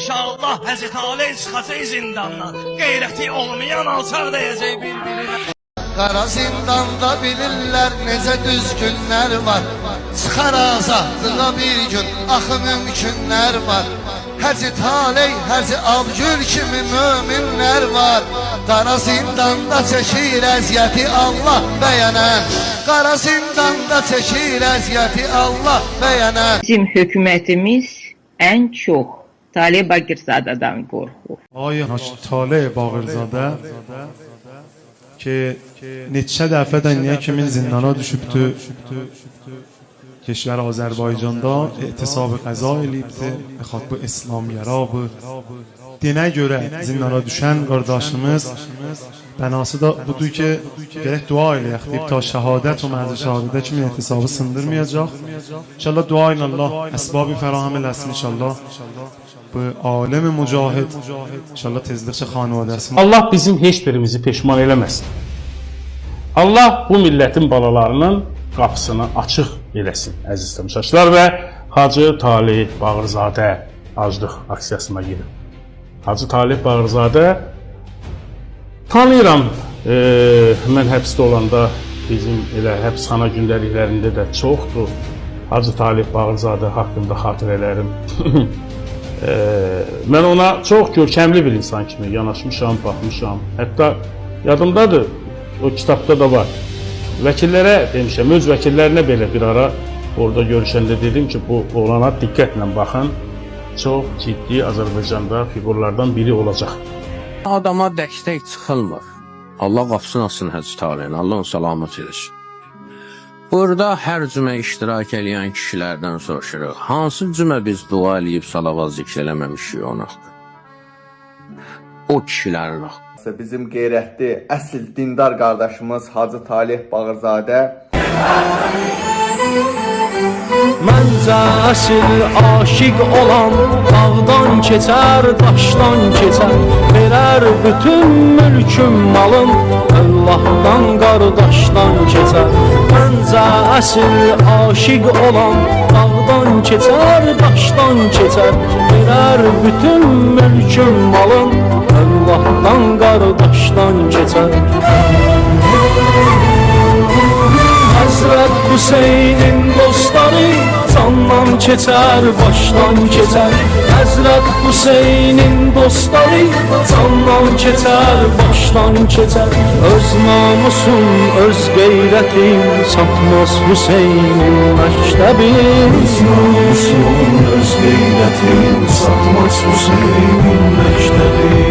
İnşallah Həzreti Ali çıxacaq zindandan. Qeyrəti olmayan alçaq deyəcək bir-birinə. Qara zindanda bilirlər necə düz günlər var. Çıxar azadlığa bir gün axı mümkünlər var. Həzi Taley, Həzi Abgül kimi möminlər var. Qara zindanda çəkir əziyyəti Allah bəyənən. Qara zindanda çəkir əziyyəti Allah bəyənən. Bizim hökumətimiz ən çox Taleh Bağırzadədən qorxur. آقای طالع باقرزاده که neçə dəfədən niyə kimin zindana düşübdü کشور آذربایجانda اعتصاب qəza eləyibdi بخاط bu İslamgərə bu dinə görə zindana düşən qardaşımız bənası da budur ki gərək dua eləyək deyib ta şəhadət və məhz şəhadətə kimi e'tisabı sındırmayacaq. İnşallah dua ilə Allah əsbabı fərahem eləsin inşallah. Bu alem mücahid inşallah tezlikçe xanvadəsini Allah bizim heç birimizi peşman eləməsin. Allah bu millətin balalarının qapısını açıq eləsin əziz tamaşaçılar və Hacı Taleh Bağırzadə aclıq aksiyasına gedib. Hacı Taleh Bağırzadə tanıyıram. Mən həbsdə olanda bizim elə həbsxana gündəliklərində də çoxdur. Hacı Taleh Bağırzadə haqqında xatirələrim. Mən ona çox görkəmli bir insan kimi yanaşmışam, baxmışam. Hətta yadımdadır, o kitabda da var. Vəkillərə demişəm, öz vəkillərinə belə bir ara orada görüşəndə dedim ki, bu oğlana diqqətlə baxın. Çox ciddi Azərbaycanda figurlardan biri olacaq. Adama dəstək çıxılmır. Allah qapısını açsın Həzi Talehin, Allah onu salamat edir. Burada hər cümə iştirak edən kişilərdən soruşuruq. Hansı cümə biz dua eləyib salavat zikr eləməmişik ona? O kişilərin bizim qeyrətli, əsl dindar qardaşımız Hacı Taleh Bağırzadə Məncə əsil aşiq olan dağdan keçər, daşdan keçər. Verər bütün mülküm malım Allahdan qardaşdan keçər. Məncə əsil aşiq olan dağdan keçər, daşdan keçər. Verər bütün mülküm malım Allahdan qardaşdan keçər. Həzrət Hüseynin dostları candan keçər, başdan keçər. Həzrət Hüseynin dostları candan keçər, başdan keçər. Öz namusun, öz qeyrətin satmaz Hüseynin məktəbi. Öz namusun, öz qeyrətin satmaz Hüseynin məktəbi.